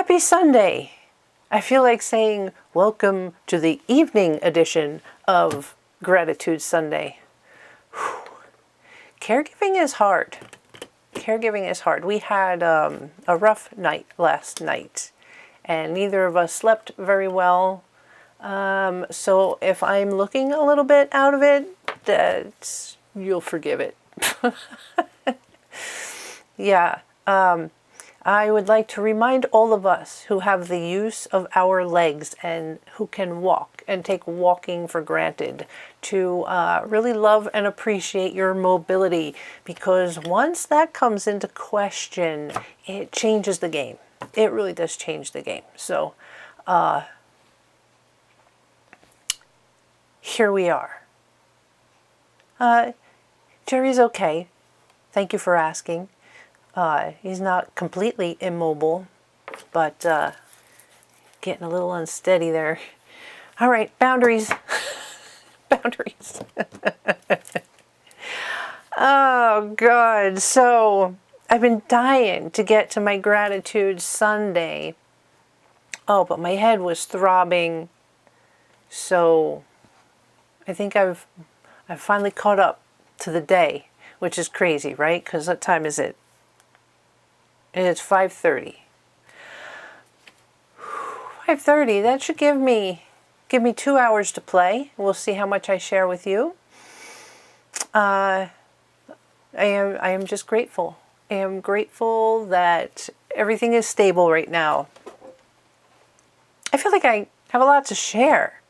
Happy Sunday! I feel like saying welcome to the evening edition of Gratitude Sunday. Whew. Caregiving is hard. Caregiving is hard. We had a rough night last night, and neither of us slept very well. So if I'm looking a little bit out of it, you'll forgive it. Yeah. I would like to remind all of us who have the use of our legs and who can walk and take walking for granted to really love and appreciate your mobility, because once that comes into question, it changes the game. It really does change the game. So here we are. Jerry's okay. Thank you for asking. He's not completely immobile, but getting a little unsteady there. All right, boundaries. Boundaries. Oh, God. So I've been dying to get to my Gratitude Sunday. Oh, but my head was throbbing. So I think I've finally caught up to the day, which is crazy, right? Because what time is it? It's 5:30. 5:30. That should give me 2 hours to play. We'll see how much I share with you. I am just grateful. I am grateful that everything is stable right now. I feel like I have a lot to share.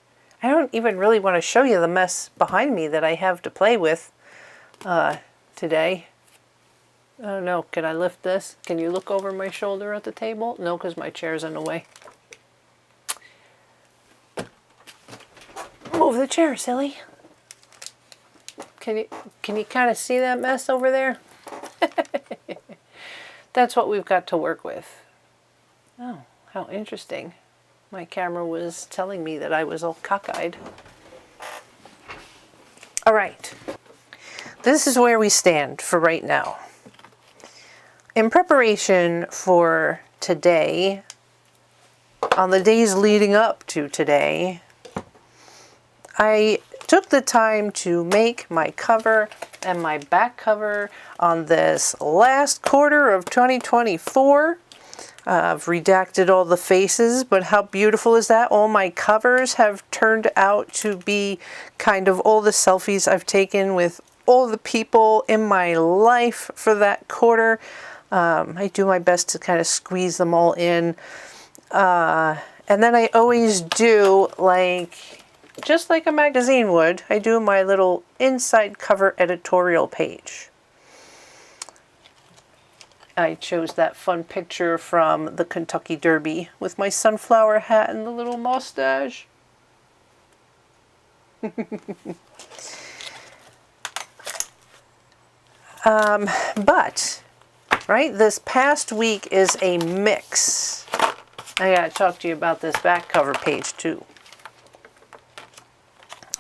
I don't even really want to show you the mess behind me that I have to play with today. I don't know. Can I lift this? Can you look over my shoulder at the table? No, because my chair's in the way. Move the chair, silly. Can you kind of see that mess over there? That's what we've got to work with. Oh, how interesting. My camera was telling me that I was all cockeyed. All right. This is where we stand for right now. In preparation for today, on the days leading up to today, I took the time to make my cover and my back cover on this last quarter of 2024. I've redacted all the faces, but how beautiful is that? All my covers have turned out to be kind of all the selfies I've taken with all the people in my life for that quarter. I do my best to kind of squeeze them all in. And then I always do, just like a magazine would, I do my little inside cover editorial page. I chose that fun picture from the Kentucky Derby with my sunflower hat and the little mustache. But, right, this past week is a mix. I gotta talk to you about this back cover page too.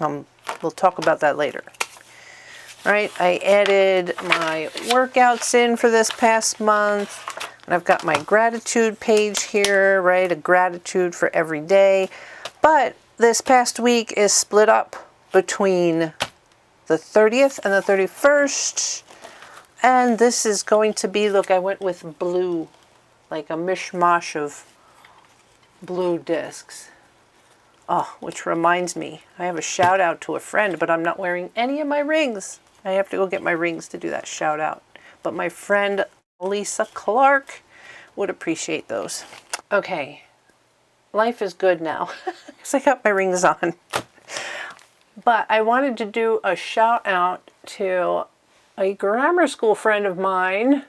We'll talk about that later. All right, I added my workouts in for this past month. And I've got my gratitude page here, right? A gratitude for every day. But this past week is split up between the 30th and the 31st. And this is going to be, look, I went with blue, like a mishmash of blue discs. Oh, which reminds me, I have a shout out to a friend, but I'm not wearing any of my rings. I have to go get my rings to do that shout out. But my friend Lisa Clark would appreciate those. Okay, life is good now because I got my rings on. But I wanted to do a shout out to a grammar school friend of mine.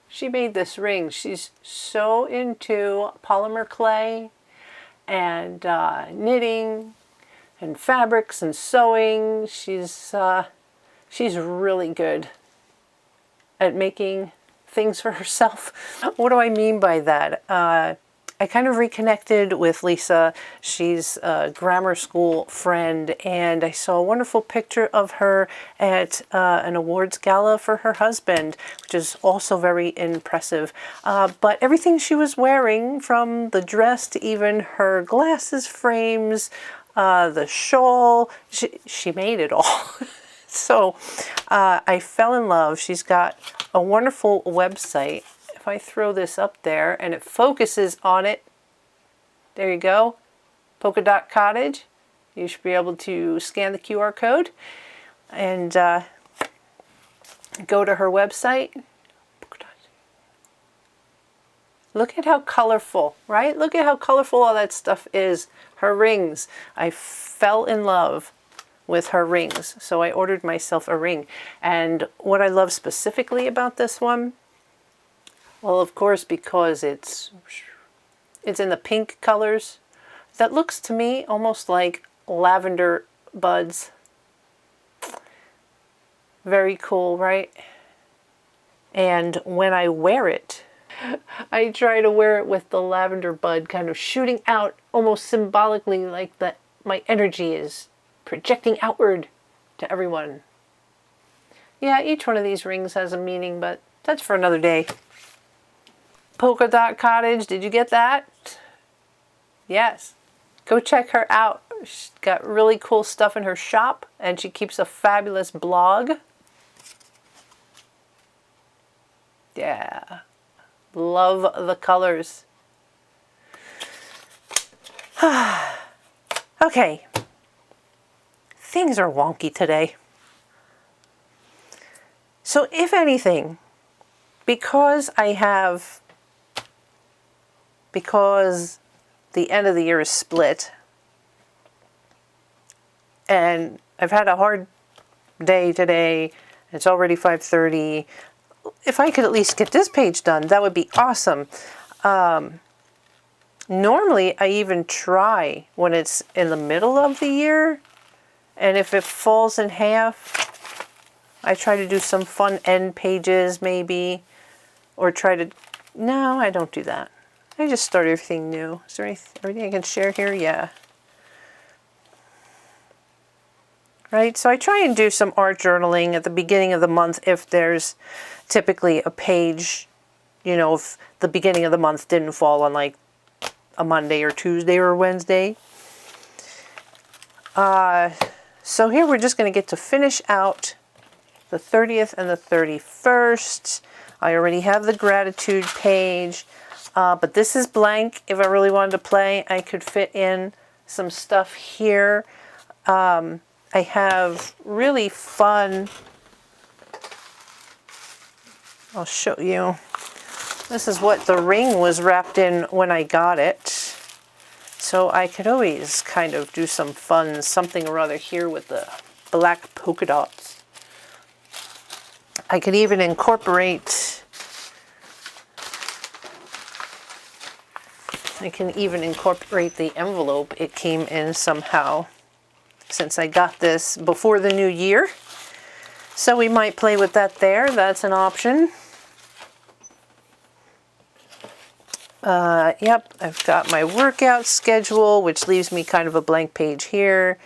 She made this ring. She's so into polymer clay and knitting and fabrics and sewing. She's really good at making things for herself. What do I mean by that? I kind of reconnected with Lisa. She's a grammar school friend, and I saw a wonderful picture of her at an awards gala for her husband, which is also very impressive. But everything she was wearing, from the dress to even her glasses frames, the shawl, she made it all. So I fell in love. She's got a wonderful website. If I throw this up there and it focuses on it, there you go, Polka Dot Cottage. You should be able to scan the QR code and go to her website. Look at how colorful, right? Look at how colorful all that stuff is. Her rings. I fell in love with her rings, so I ordered myself a ring. And what I love specifically about this one, well, of course, because it's in the pink colors. That looks to me almost like lavender buds. Very cool, right? And when I wear it, I try to wear it with the lavender bud kind of shooting out almost symbolically, like that my energy is projecting outward to everyone. Yeah, each one of these rings has a meaning, but that's for another day. Polka Dot Cottage, did you get that? Yes. Go check her out. She's got really cool stuff in her shop, and she keeps a fabulous blog. Yeah. Love the colors. Okay. Things are wonky today. So if anything, because the end of the year is split, and I've had a hard day today, it's already 5:30, if I could at least get this page done, that would be awesome. Normally, I even try when it's in the middle of the year, and if it falls in half, I try to do some fun end pages maybe, or try to, no, I don't do that. I just start everything new. Is there everything I can share here? Yeah. Right, so I try and do some art journaling at the beginning of the month if there's typically a page, you know, if the beginning of the month didn't fall on like a Monday or Tuesday or Wednesday. So here we're just going to get to finish out the 30th and the 31st. I already have the gratitude page, but this is blank. If I really wanted to play, I could fit in some stuff here. I have really fun, I'll show you. This is what the ring was wrapped in when I got it. So I could always kind of do some fun something or other here with the black polka dots. I could even incorporate, the envelope it came in somehow, since I got this before the new year. So we might play with that there. That's an option. Yep, I've got my workout schedule, which leaves me kind of a blank page here.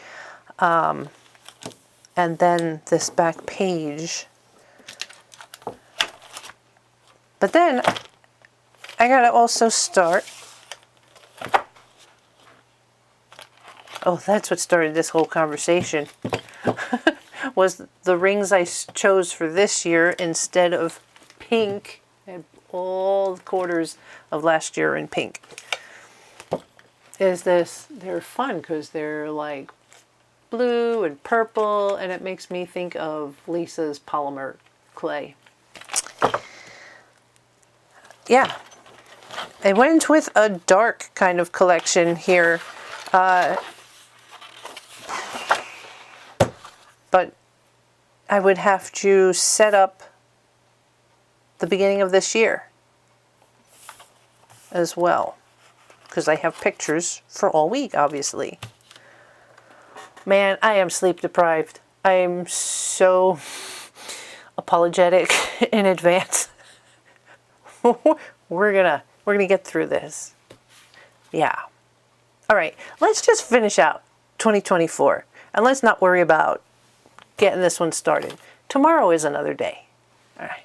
And then this back page. But then I gotta also start. Oh, that's what started this whole conversation. Was the rings I chose for this year instead of pink. I had all the quarters of last year in pink. They're fun because they're like blue and purple, and it makes me think of Lisa's polymer clay. Yeah, I went with a dark kind of collection here. But I would have to set up the beginning of this year as well, because I have pictures for all week, obviously. Man, I am sleep deprived. I am so apologetic in advance. We're gonna get through this. Yeah. All right, let's just finish out 2024 and let's not worry about getting this one started. Tomorrow is another day. All right.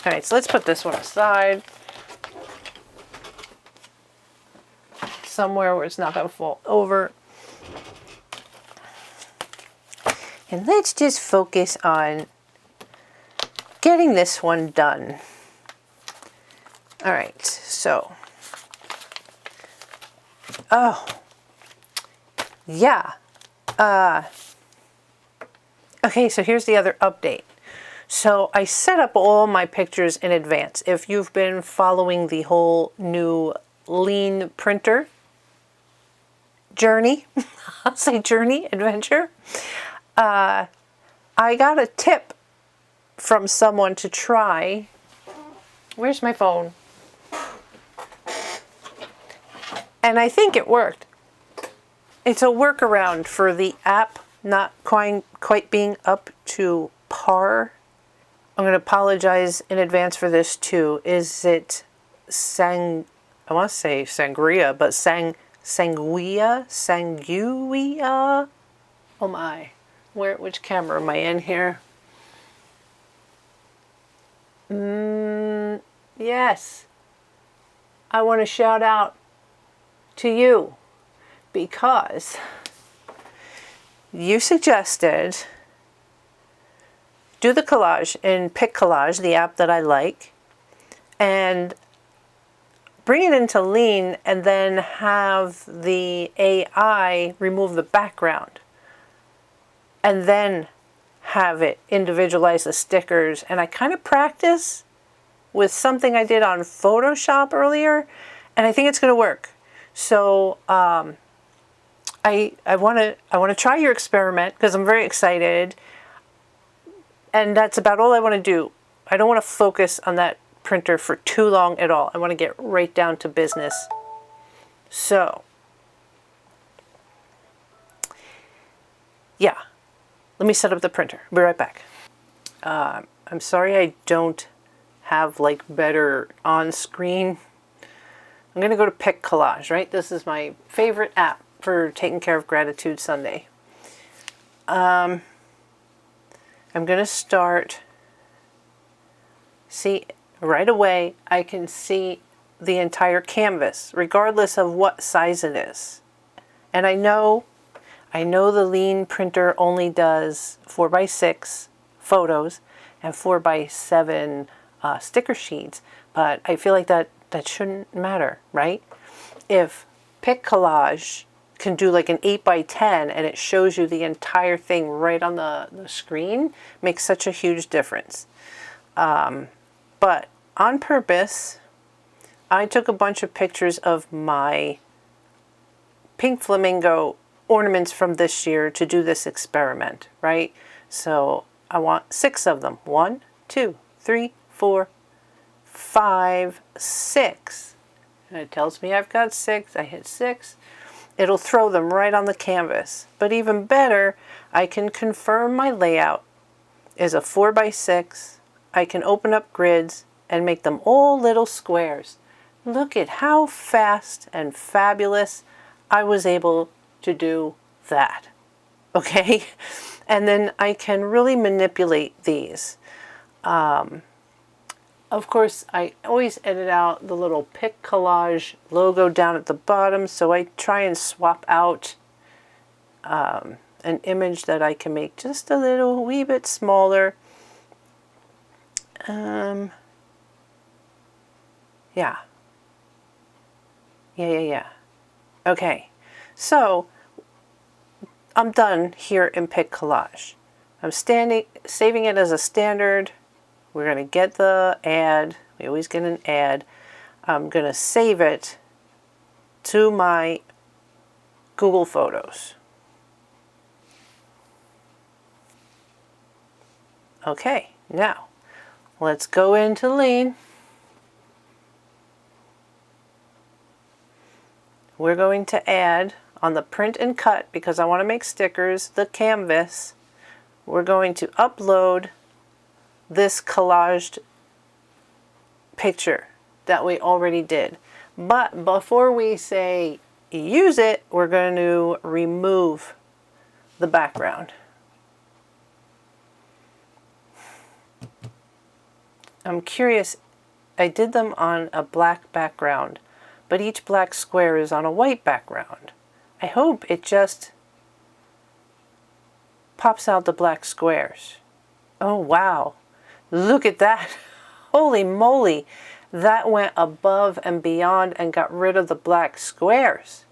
All right, so let's put this one aside. Somewhere where it's not going to fall over. And let's just focus on getting this one done. All right, so, oh, yeah. Okay, so here's the other update. So I set up all my pictures in advance. If you've been following the whole new Liene printer journey, I'll say journey, adventure, I got a tip from someone to try. Where's my phone? And I think it worked. It's a workaround for the app not quite being up to par. I'm going to apologize in advance for this too. Is it I want to say sangria, but sanguia? Oh my. Which camera am I in here? Yes. I want to shout out to you because you suggested do the collage in Pick Collage, the app that I like, and bring it into Liene and then have the AI remove the background and then have it individualize the stickers. And I kind of practice with something I did on Photoshop earlier, and I think it's going to work. So I want to try your experiment because I'm very excited. And that's about all I want to do. I don't want to focus on that printer for too long at all. I want to get right down to business. So, yeah. Let me set up the printer. Be right back. I'm sorry I don't have like better on-screen. I'm going to go to Pick Collage, right? This is my favorite app for taking care of Gratitude Sunday. I'm going to start. See, right away I can see the entire canvas, regardless of what size it is. And I know the Liene printer only does 4x6 photos and 4x7 sticker sheets, but I feel like that shouldn't matter, right? If Pick Collage can do like an 8x10 and it shows you the entire thing right on the screen, makes such a huge difference. But on purpose, I took a bunch of pictures of my pink flamingo ornaments from this year to do this experiment, right? So I want 6 of them. 1, 2, 3, 4, 5, 6. And it tells me I've got 6. I hit 6. It'll throw them right on the canvas. But even better, I can confirm my layout is a 4x6. I can open up grids and make them all little squares. Look at how fast and fabulous I was able to do that. Okay? And then I can really manipulate these. Of course, I always edit out the little Pick Collage logo down at the bottom, so I try and swap out an image that I can make just a little wee bit smaller. Yeah. Okay, so I'm done here in Pick Collage. I'm saving it as a standard. We're going to get the ad. We always get an ad. I'm going to save it to my Google Photos. Okay, now let's go into Liene. We're going to add on the print and cut, because I want to make stickers, the canvas. We're going to upload this collaged picture that we already did. But before we say use it, we're going to remove the background. I'm curious, I did them on a black background, but each black square is on a white background. I hope it just pops out the black squares. Oh wow, look at that. Holy moly, that went above and beyond and got rid of the black squares.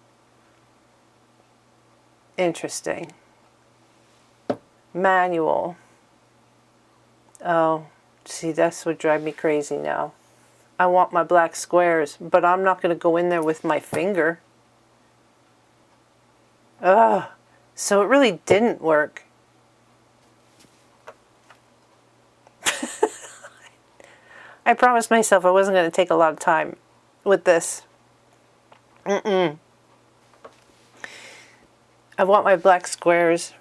Interesting. Manual. Oh, see, that's what drives me crazy now. I want my black squares, but I'm not going to go in there with my finger. Ugh. So it really didn't work. I promised myself I wasn't going to take a lot of time with this. I want my black squares.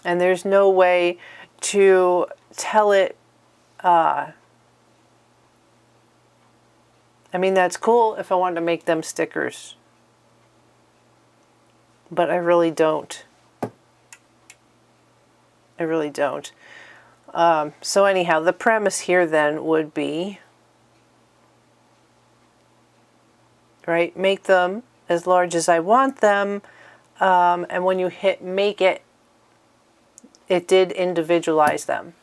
And there's no way to tell it. I mean, that's cool if I wanted to make them stickers. But I really don't. I really don't. So anyhow, the premise here then would be, right, make them as large as I want them, and when you hit make it, it did individualize them.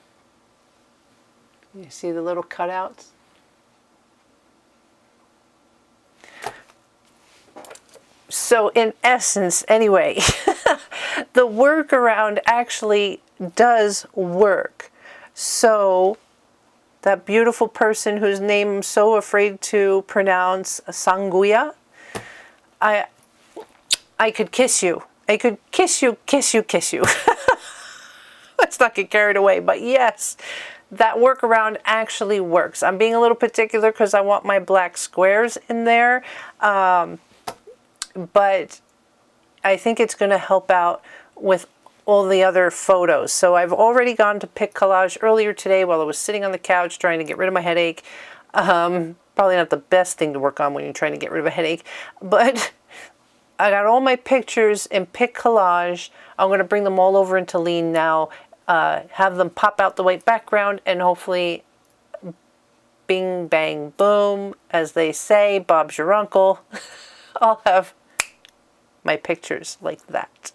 You see the little cutouts? So in essence, anyway, the workaround actually does work. So that beautiful person whose name I'm so afraid to pronounce, Sanguya, I could kiss you. I could kiss you, kiss you, kiss you. Let's not get carried away. But yes, that workaround actually works. I'm being a little particular because I want my black squares in there. But I think it's going to help out with all the other photos. So I've already gone to pick collage earlier today while I was sitting on the couch trying to get rid of my headache. Probably not the best thing to work on when you're trying to get rid of a headache, but I got all my pictures in pick collage. I'm going to bring them all over into Liene now, have them pop out the white background, and hopefully bing, bang, boom, as they say, Bob's your uncle. I'll have my pictures like that.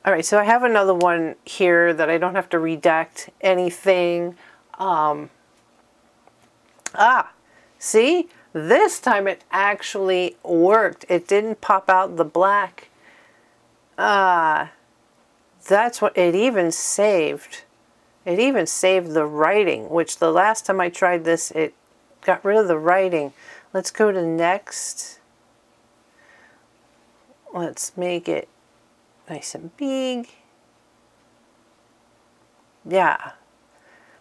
All right, so I have another one here that I don't have to redact anything. See? This time it actually worked. It didn't pop out the black. That's what it even saved. It even saved the writing, which the last time I tried this, it got rid of the writing. Let's go to next. Let's make it nice and big. Yeah.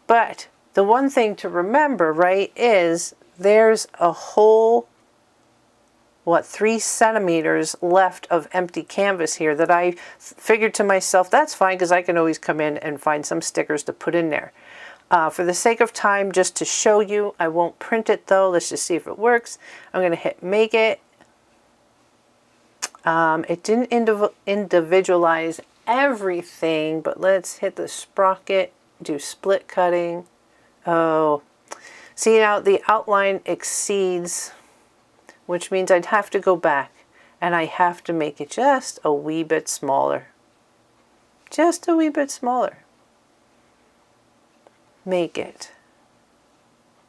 But the one thing to remember, right, is there's a whole, 3 centimeters left of empty canvas here that I figured to myself, that's fine because I can always come in and find some stickers to put in there. For the sake of time, just to show you, I won't print it though. Let's just see if it works. I'm going to hit make it. It didn't individualize everything, but let's hit the sprocket, do split cutting. Oh, see now the outline exceeds, which means I'd have to go back and I have to make it just a wee bit smaller. Just a wee bit smaller. Make it.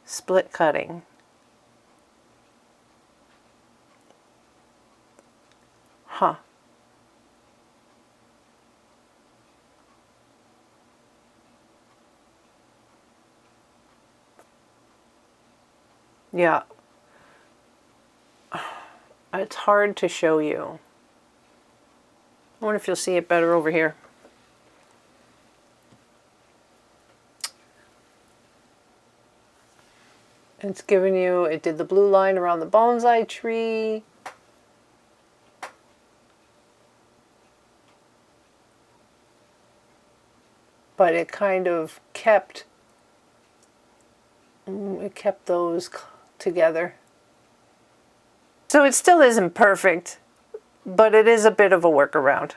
Split cutting. Huh. Yeah. It's hard to show you. I wonder if you'll see it better over here. It's giving you, it did the blue line around the bonsai tree. But it kind of kept those together. So it still isn't perfect, but it is a bit of a workaround.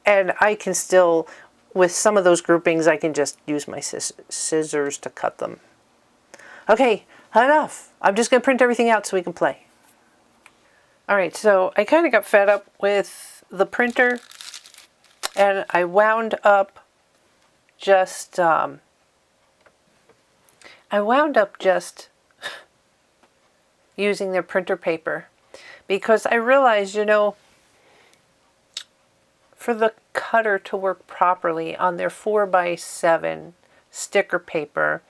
And I can still, with some of those groupings, I can just use my scissors to cut them. Okay, enough. I'm just going to print everything out so we can play. Alright, so I kind of got fed up with the printer, and I wound up just using their printer paper, because I realized, you know, for the cutter to work properly on their 4x7 sticker paper,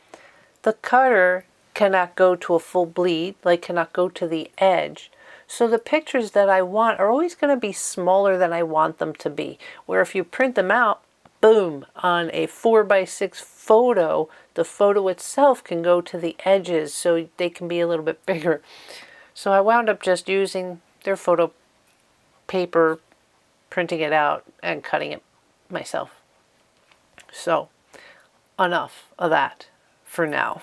the cutter cannot go to a full bleed, like cannot go to the edge. So the pictures that I want are always going to be smaller than I want them to be. Where if you print them out, boom, on a 4x6 photo, the photo itself can go to the edges so they can be a little bit bigger. So I wound up just using their photo paper, printing it out and cutting it myself. So enough of that for now.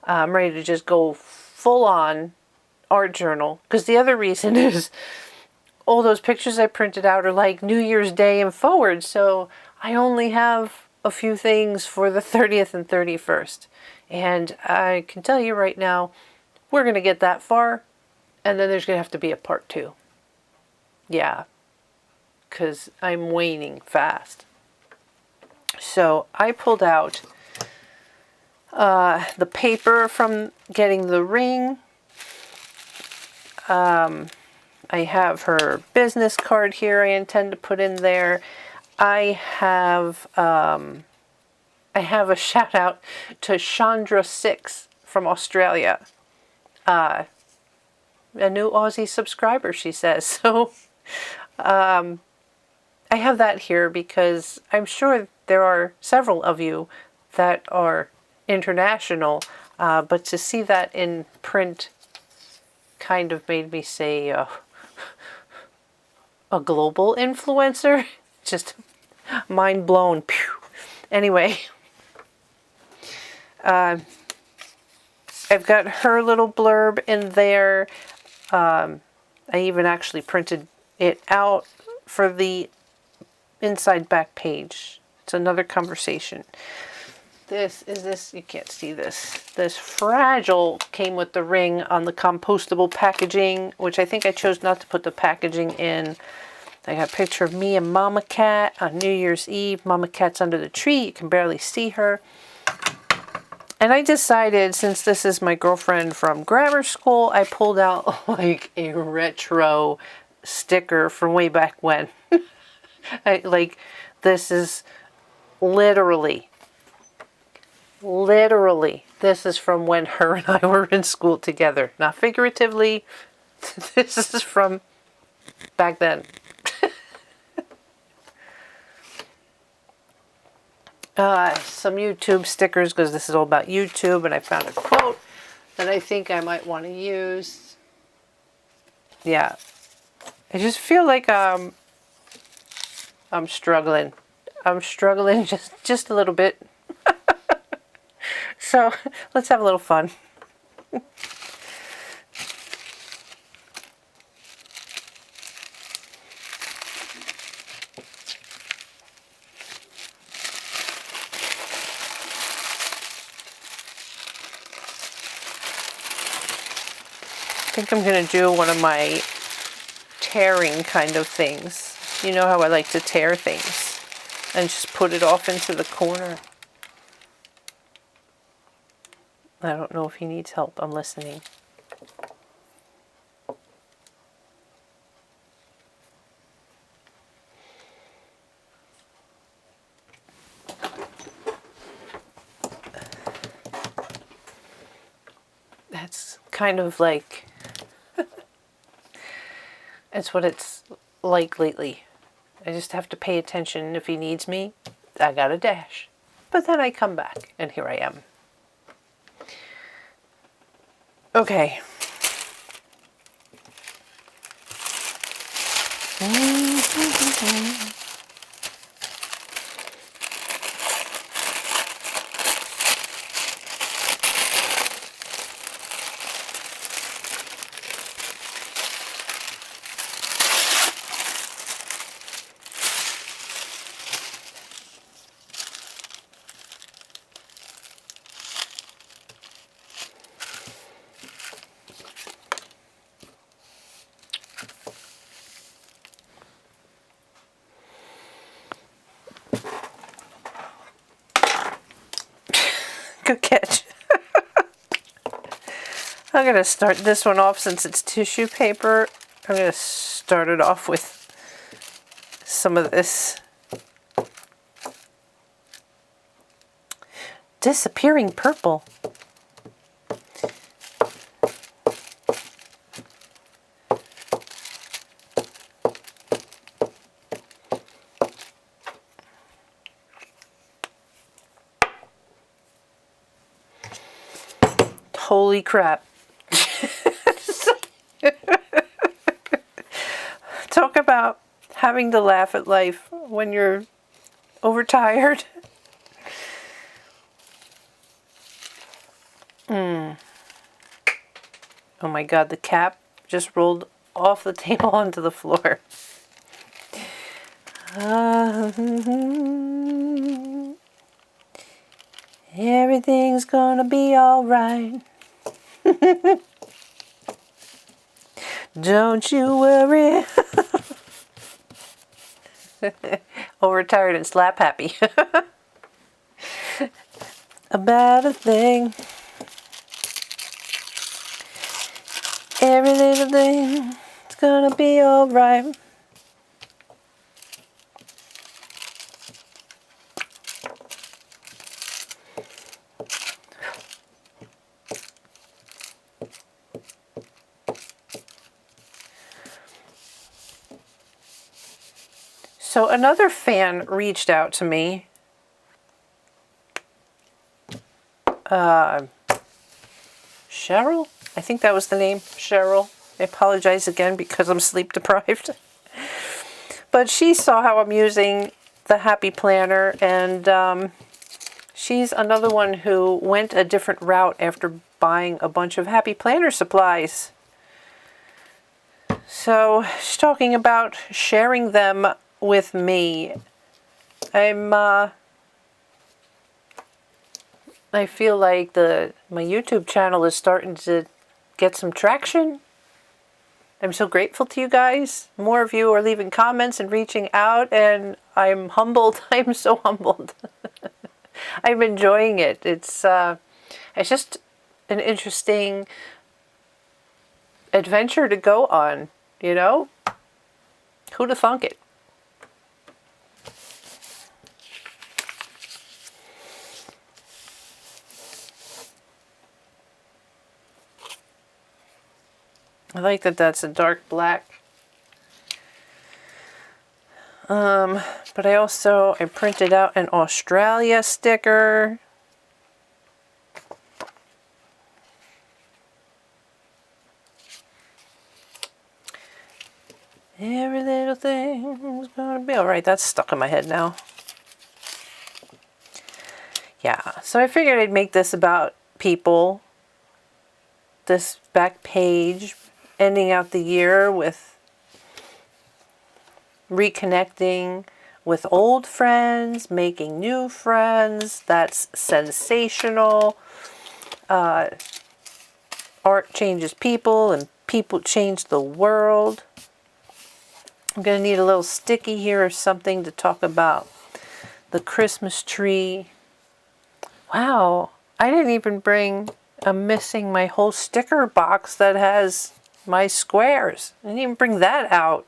I'm ready to just go full on art journal, because the other reason is all those pictures I printed out are like New Year's Day and forward, so I only have a few things for the 30th and 31st. And I can tell you right now, we're going to get that far, and then there's going to have to be a part 2. Yeah, because I'm waning fast. So I pulled out the paper from getting the ring. I have her business card here I intend to put in there. I have a shout out to Chandra6 from Australia. A new Aussie subscriber, she says. So I have that here because I'm sure there are several of you that are international, but to see that in print kind of made me say a global influencer. Just mind blown. Pew. Anyway, I've got her little blurb in there. I even actually printed it out for the inside back page. It's another conversation. You can't see this. This fragile came with the ring on the compostable packaging, which I think I chose not to put the packaging in. I got a picture of me and Mama Cat on New Year's Eve. Mama Cat's under the tree. You can barely see her. And I decided, since this is my girlfriend from grammar school, I pulled out like a retro sticker from way back when. This is literally, this is from when her and I were in school together. Not figuratively. This is from back then. Some YouTube stickers, because this is all about YouTube, and I found a quote that I think I might want to use. Yeah. I just feel like I'm struggling. I'm struggling just a little bit. So let's have a little fun. I think I'm going to do one of my tearing kind of things. You know how I like to tear things and just put it off into the corner. I don't know if he needs help. I'm listening. That's kind of like, it's what it's like lately. I just have to pay attention. If he needs me, I gotta dash. But then I come back, and here I am. Okay. Good catch. I'm going to start this one off since it's tissue paper. I'm going to start it off with some of this disappearing purple. Holy crap. Talk about having to laugh at life when you're overtired. Oh my god, the cap just rolled off the table onto the floor. Everything's gonna be alright. Don't you worry. Overtired and slap happy. About a thing. Every little thing. It's gonna be alright. So another fan reached out to me. Cheryl? I think that was the name, Cheryl. I apologize again because I'm sleep deprived. But she saw how I'm using the Happy Planner, and she's another one who went a different route after buying a bunch of Happy Planner supplies. So she's talking about sharing them with me. I feel like my YouTube channel is starting to get some traction. I'm so grateful to you guys. More of you are leaving comments and reaching out, and I'm humbled. I'm so humbled. I'm enjoying it. It's just an interesting adventure to go on, you know? Who'd have thunk it? I like that that's a dark black. But I printed out an Australia sticker. Every little thing's gonna be alright. That's stuck in my head now. Yeah, so I figured I'd make this about people. This back page, ending out the year with reconnecting with old friends, making new friends. That's sensational. Art changes people, and people change the world. I'm going to need a little sticky here or something to talk about the Christmas tree. Wow, I didn't even bring, I'm missing my whole sticker box that has my squares. I didn't even bring that out.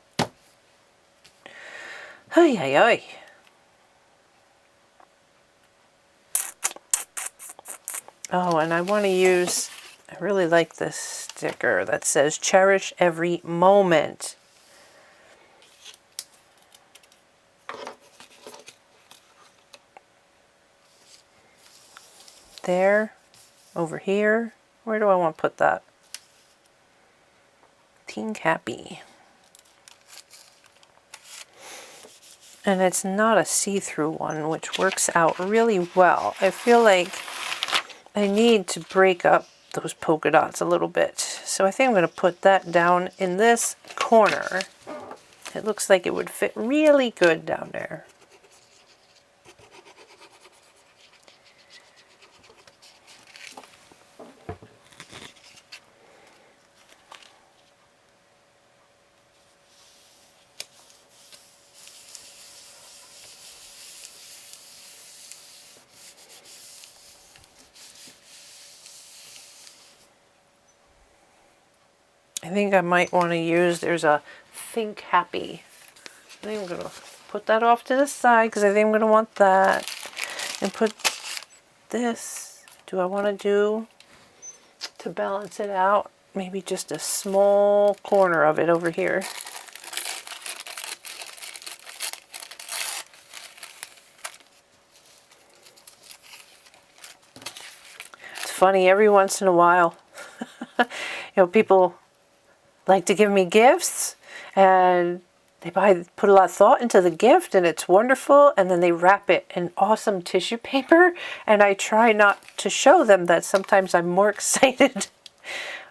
Ay, ay, ay. Oh, and I want to use, I really like this sticker that says cherish every moment. There, over here. Where do I want to put that? Team Happy. And it's not a see-through one, which works out really well. I feel like I need to break up those polka dots a little bit. So I think I'm going to put that down in this corner. It looks like it would fit really good down there. I think I might want to use, there's a Think Happy. I think I'm going to put that off to the side because I think I'm going to want that. And put this, do I want to do, to balance it out, maybe just a small corner of it over here. It's funny, every once in a while, people like to give me gifts, and they put a lot of thought into the gift, and it's wonderful, and then they wrap it in awesome tissue paper, and I try not to show them that sometimes I'm more excited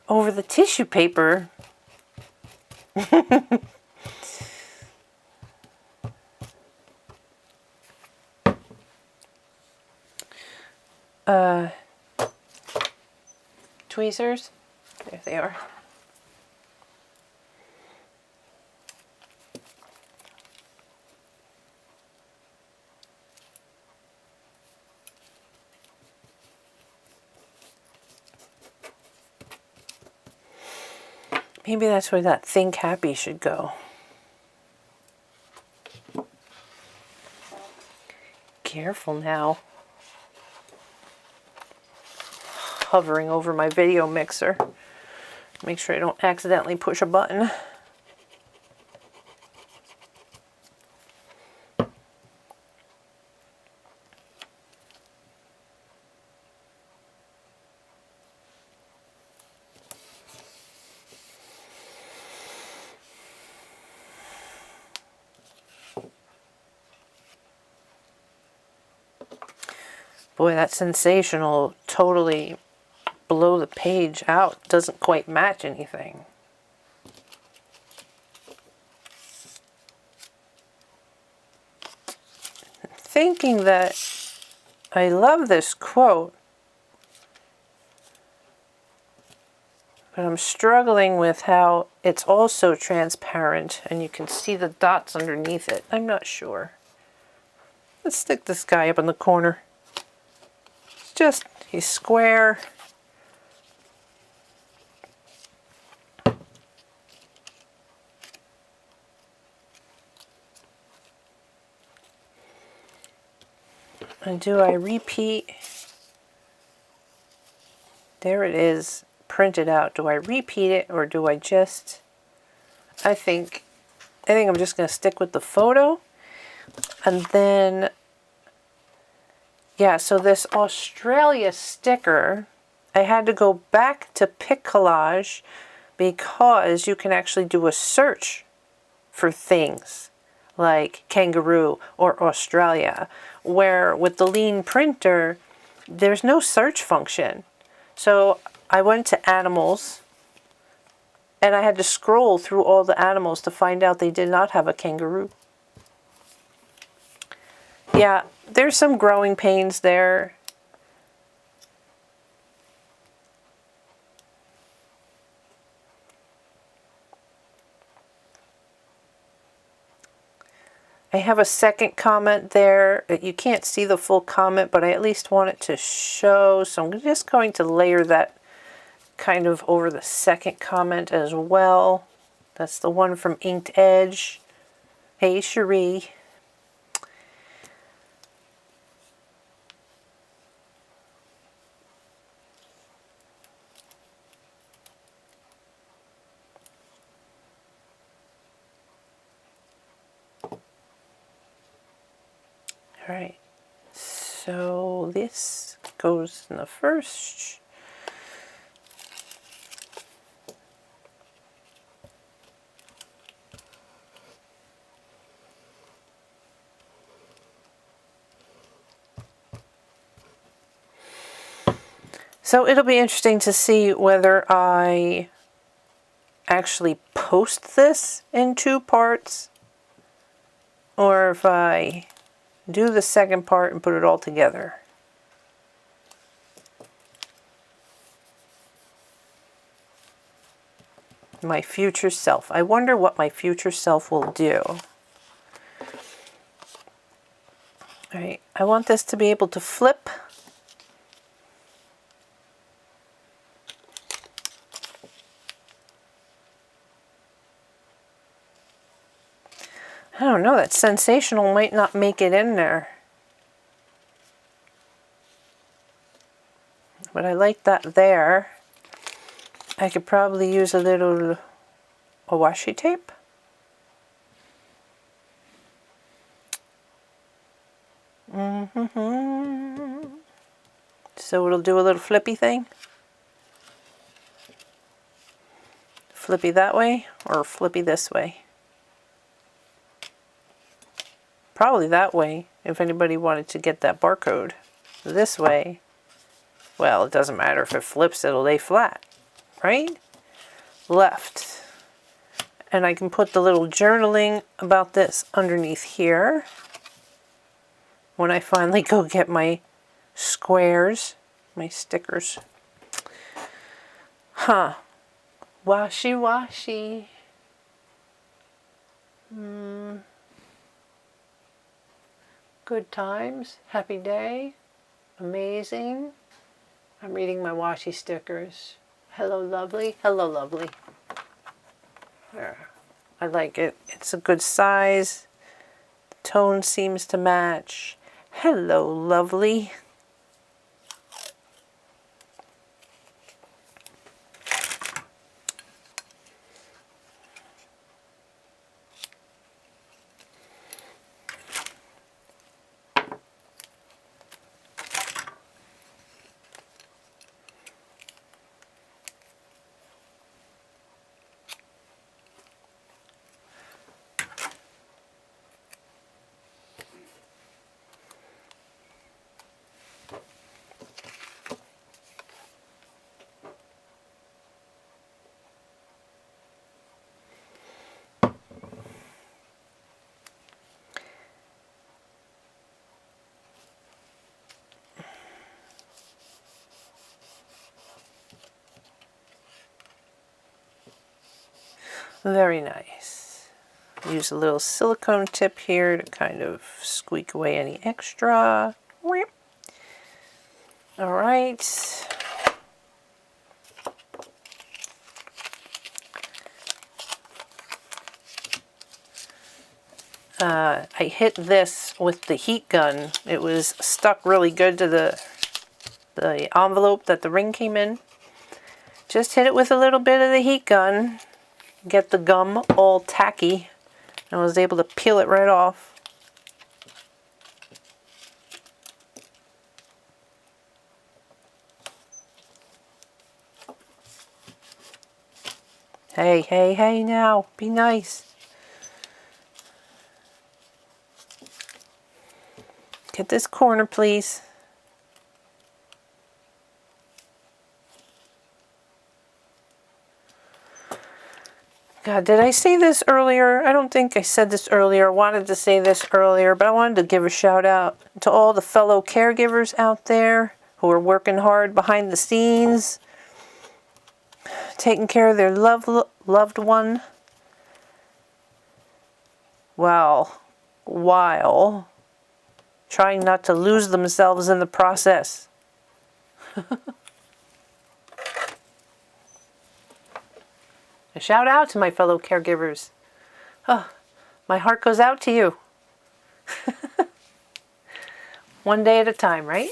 over the tissue paper. Tweezers, there they are. Maybe that's where that Think Happy should go. Careful now. Hovering over my video mixer. Make sure I don't accidentally push a button. Boy, that's sensational. Totally blow the page out. Doesn't quite match anything. Thinking that I love this quote, but I'm struggling with how it's also transparent and you can see the dots underneath it. I'm not sure. Let's stick this guy up in the corner. He's square. And do I repeat? There it is, printed out. Do I repeat it or do I just, I think I'm just going to stick with the photo. And then, yeah, so this Australia sticker, I had to go back to Pic Collage because you can actually do a search for things like kangaroo or Australia, where with the Liene printer, there's no search function. So I went to animals and I had to scroll through all the animals to find out they did not have a kangaroo. Yeah, there's some growing pains there. I have a second comment there. You can't see the full comment, but I at least want it to show. So I'm just going to layer that kind of over the second comment as well. That's the one from Inked Edge. Hey, Cherie. All right, so this goes in the first. So it'll be interesting to see whether I actually post this in 2 parts or if I do the second part and put it all together. My future self. I wonder what my future self will do. All right, I want this to be able to flip. I don't know, that sensational might not make it in there. But I like that there. I could probably use a little washi tape. So it'll do a little flippy thing. Flippy that way or flippy this way. Probably that way if anybody wanted to get that barcode. This way, well, it doesn't matter if it flips, it'll lay flat, right? Left. And I can put the little journaling about this underneath here. When I finally go get my squares, my stickers. Huh. Washi washi. Good times. Happy day. Amazing. I'm reading my washi stickers. Hello lovely. Hello lovely. There. I like it. It's a good size. The tone seems to match. Hello lovely. Very nice. Use a little silicone tip here to kind of squeak away any extra. All right. I hit this with the heat gun. It was stuck really good to the envelope that the ring came in. Just hit it with a little bit of the heat gun. Get the gum all tacky. And I was able to peel it right off. Hey, hey, hey now. Be nice. Get this corner, please. God, did I say this earlier? I don't think I said this earlier. I wanted to say this earlier, but I wanted to give a shout out to all the fellow caregivers out there who are working hard behind the scenes, taking care of their loved one while trying not to lose themselves in the process. A shout out to my fellow caregivers. Oh, my heart goes out to you. One day at a time, right?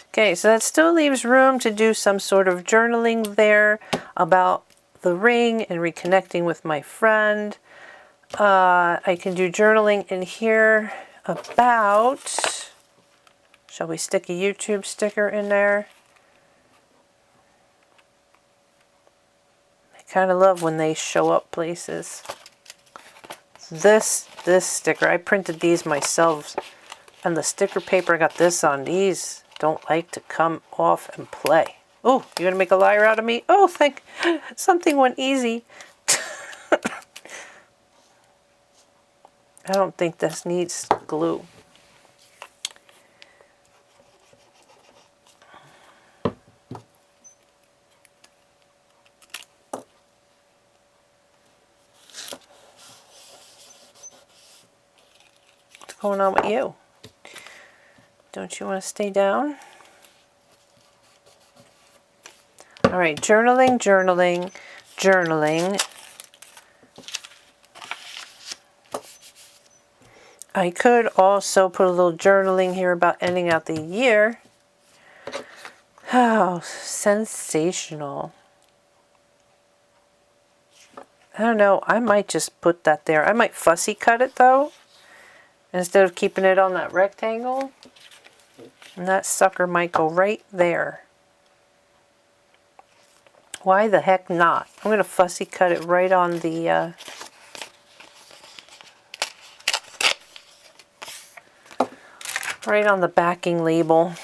Okay, so that still leaves room to do some sort of journaling there about the ring and reconnecting with my friend. I can do journaling in here about... Shall we stick a YouTube sticker in there? I kind of love when they show up places. This sticker, I printed these myself. And the sticker paper I got this on, these don't like to come off and play. Oh, you're going to make a liar out of me? Oh, something went easy. I don't think this needs glue. What's going on with you? Don't you want to stay down? All right, journaling, journaling, journaling. I could also put a little journaling here about ending out the year. Oh, sensational. I don't know. I might just put that there. I might fussy cut it though, instead of keeping it on that rectangle. And that sucker might go right there. Why the heck not? I'm going to fussy cut it right on the right on the backing label.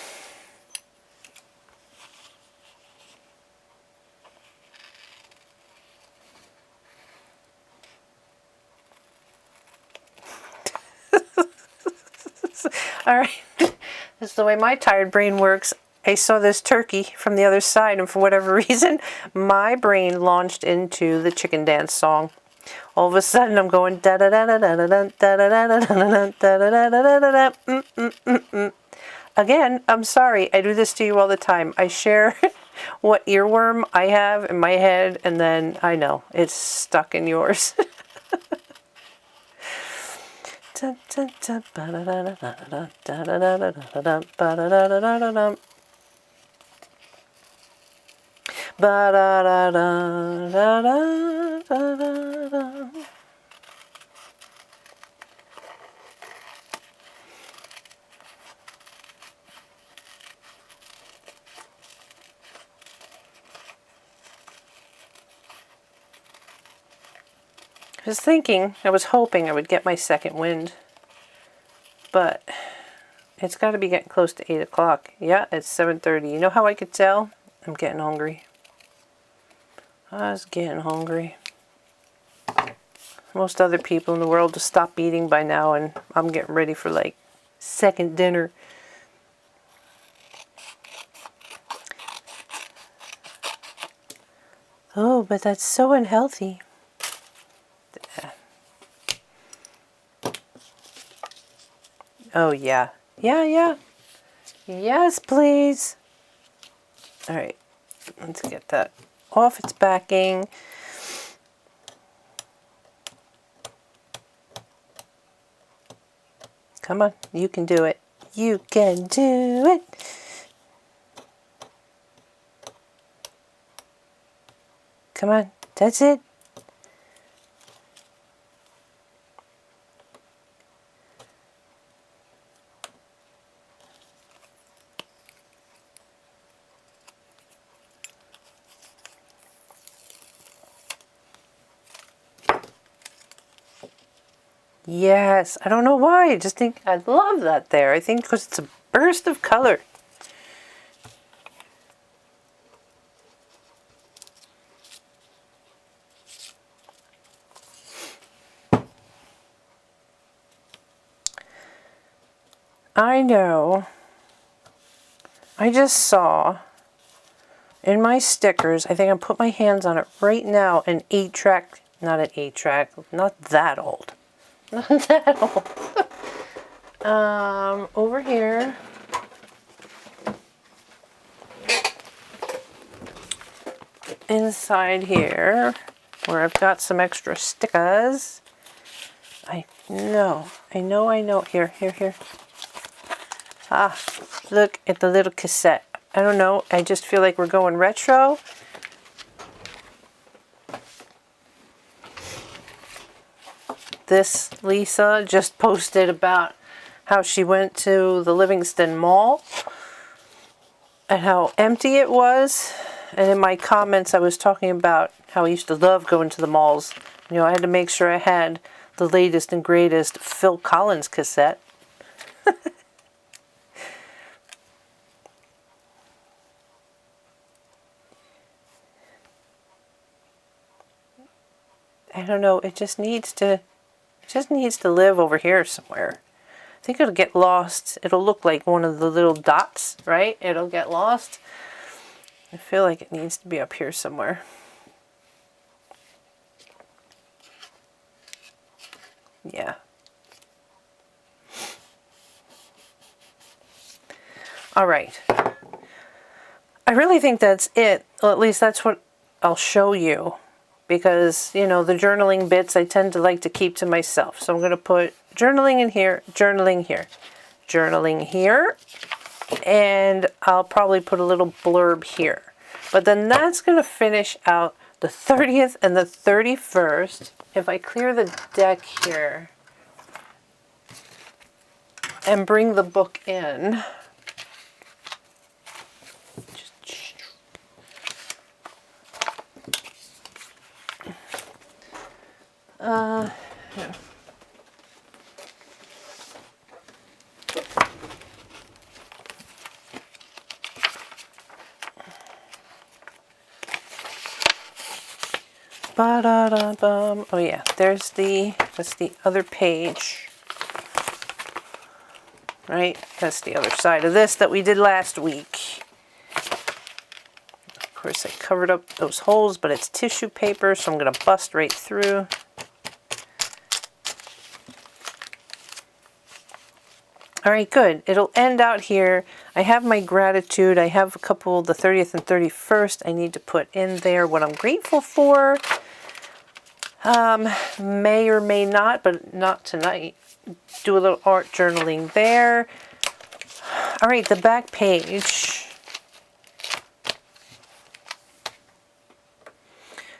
All right, that's the way my tired brain works. I saw this turkey from the other side, and for whatever reason, my brain launched into the chicken dance song. All of a sudden, I'm going da da da da da da da da da da da da da da da. Again, I'm sorry. I do this to you all the time. I share what earworm I have in my head, and then I know it's stuck in yours. I was hoping I would get my second wind, but it's got to be getting close to 8 o'clock. Yeah, it's 7:30. You know how I could tell? I'm getting hungry. I was getting hungry. Most other people in the world have stopped eating by now, and I'm getting ready for like second dinner. Oh, but that's so unhealthy. Oh, yeah. Yeah. Yes, please. All right. Let's get that off its backing. Come on. You can do it. You can do it. Come on. That's it. Yes, I don't know why. I just think I love that there. I think because it's a burst of color. I know. I just saw in my stickers, I think I'll put my hands on it right now, an 8-track, not an 8-track, not that old. Not that old. Over here. Inside here, where I've got some extra stickers. I know. Here. Ah, look at the little cassette. I don't know. I just feel like we're going retro. This Lisa just posted about how she went to the Livingston Mall and how empty it was. And in my comments, I was talking about how I used to love going to the malls. You know, I had to make sure I had the latest and greatest Phil Collins cassette. I don't know. It just needs to live over here somewhere. I think it'll get lost. It'll look like one of the little dots, right? It'll get lost. I feel like it needs to be up here somewhere. Yeah. All right. I really think that's it Well, at least that's what I'll show you. Because, you know, the journaling bits I tend to like to keep to myself. So I'm going to put journaling in here, journaling here, journaling here, and I'll probably put a little blurb here. But then that's going to finish out the 30th and the 31st. If I clear the deck here and bring the book in, yeah. Ba-da-da-bum. Oh yeah, that's the other page. Right? That's the other side of this that we did last week. Of course, I covered up those holes, but it's tissue paper, so I'm going to bust right through. All right, good. It'll end out here. I have my gratitude. I have a couple, the 30th and 31st. I need to put in there what I'm grateful for. May or may not, but not tonight. Do a little art journaling there. All right, the back page.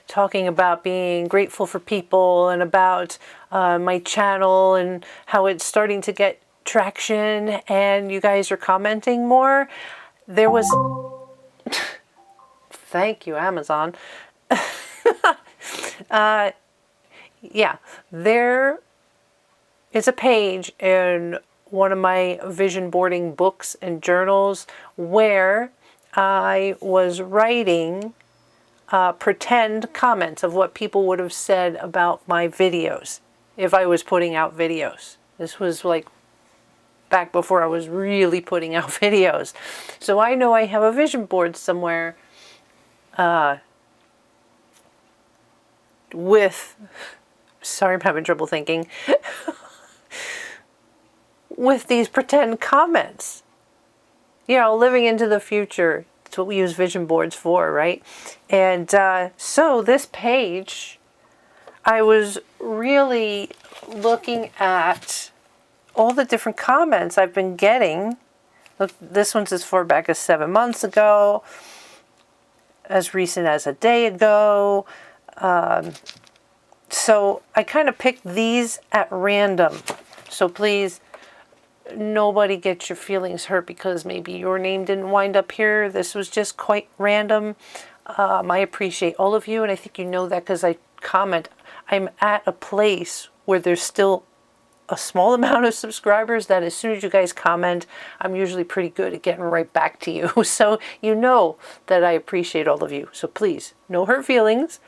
Talking about being grateful for people and about my channel and how it's starting to get traction and you guys are commenting more. There was thank you, Amazon. Yeah, there is a page in one of my vision boarding books and journals where I was writing pretend comments of what people would have said about my videos if I was putting out videos. This was like back before I was really putting out videos. So I know I have a vision board somewhere with, sorry, I'm having trouble thinking, with these pretend comments. You know, living into the future. That's what we use vision boards for, right? And so this page, I was really looking at all the different comments I've been getting. Look, this one's as far back as 7 months ago, as recent as a day ago. So I kind of picked these at random. So please, nobody get your feelings hurt because maybe your name didn't wind up here. This was just quite random. I appreciate all of you, and I think you know that because I comment. I'm at a place where there's still a small amount of subscribers that as soon as you guys comment, I'm usually pretty good at getting right back to you. So you know that I appreciate all of you. So please, no hurt feelings.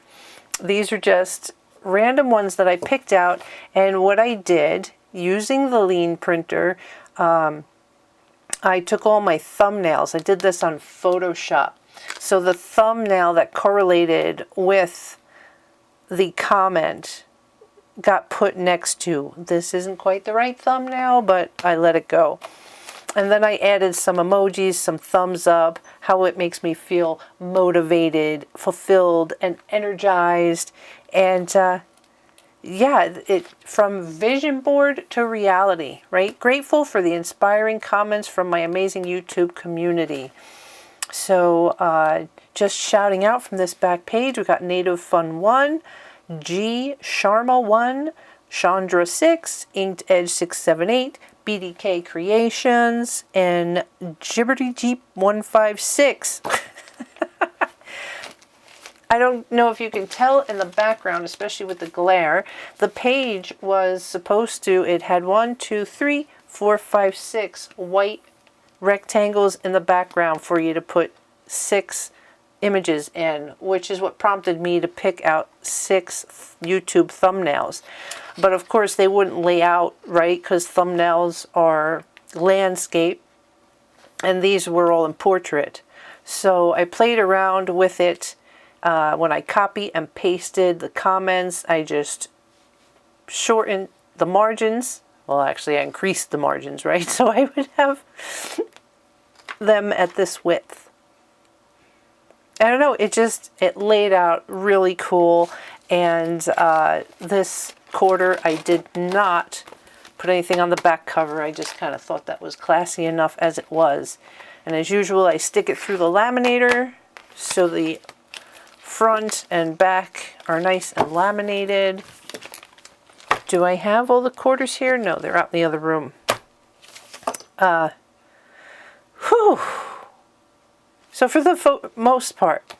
These are just random ones that I picked out. And what I did, using the Liene printer, I took all my thumbnails. I did this on Photoshop. So the thumbnail that correlated with the comment got put next to. This isn't quite the right thumbnail, but I let it go. And then I added some emojis, some thumbs up, how it makes me feel motivated, fulfilled, and energized. And yeah, it from vision board to reality, right? Grateful for the inspiring comments from my amazing YouTube community. So just shouting out from this back page, we got Native Fun 1, G Sharma 1, Chandra 6, Inked Edge 678, BDK Creations, and Gibberty Jeep 156. I don't know if you can tell in the background, especially with the glare. The page was supposed to, it had 1, 2, 3, 4, 5, 6 white rectangles in the background for you to put 6 images in, which is what prompted me to pick out 6 YouTube thumbnails. But of course they wouldn't lay out right because thumbnails are landscape and these were all in portrait. So I played around with it. When I copy and pasted the comments, I just shortened the margins. Well, actually I increased the margins, right? So I would have them at this width. I don't know, it laid out really cool. And this quarter I did not put anything on the back cover. I just kind of thought that was classy enough as it was. And as usual, I stick it through the laminator so the front and back are nice and laminated. Do I have all the quarters here? No, they're out in the other room. Whew. So for the most part,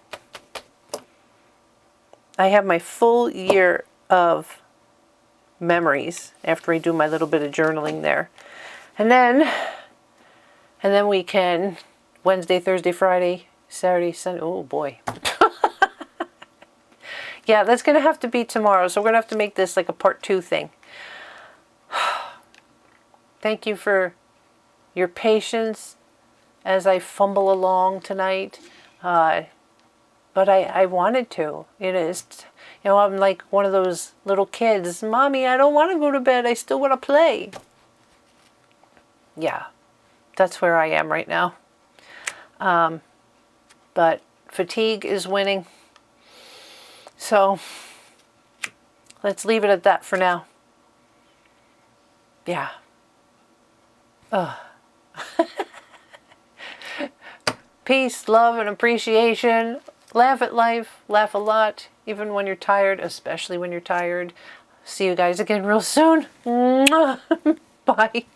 I have my full year of memories after I do my little bit of journaling there. And then we can Wednesday, Thursday, Friday, Saturday, Sunday. Oh boy. Yeah, that's going to have to be tomorrow. So we're going to have to make this like a part 2 thing. Thank you for your patience as I fumble along tonight. But I wanted to. It is, you know, I'm like one of those little kids. Mommy, I don't want to go to bed. I still want to play. Yeah, that's where I am right now. But fatigue is winning. So let's leave it at that for now. Yeah. Peace, love, and appreciation. Laugh at life. Laugh a lot, even when you're tired, especially when you're tired. See you guys again real soon. Bye.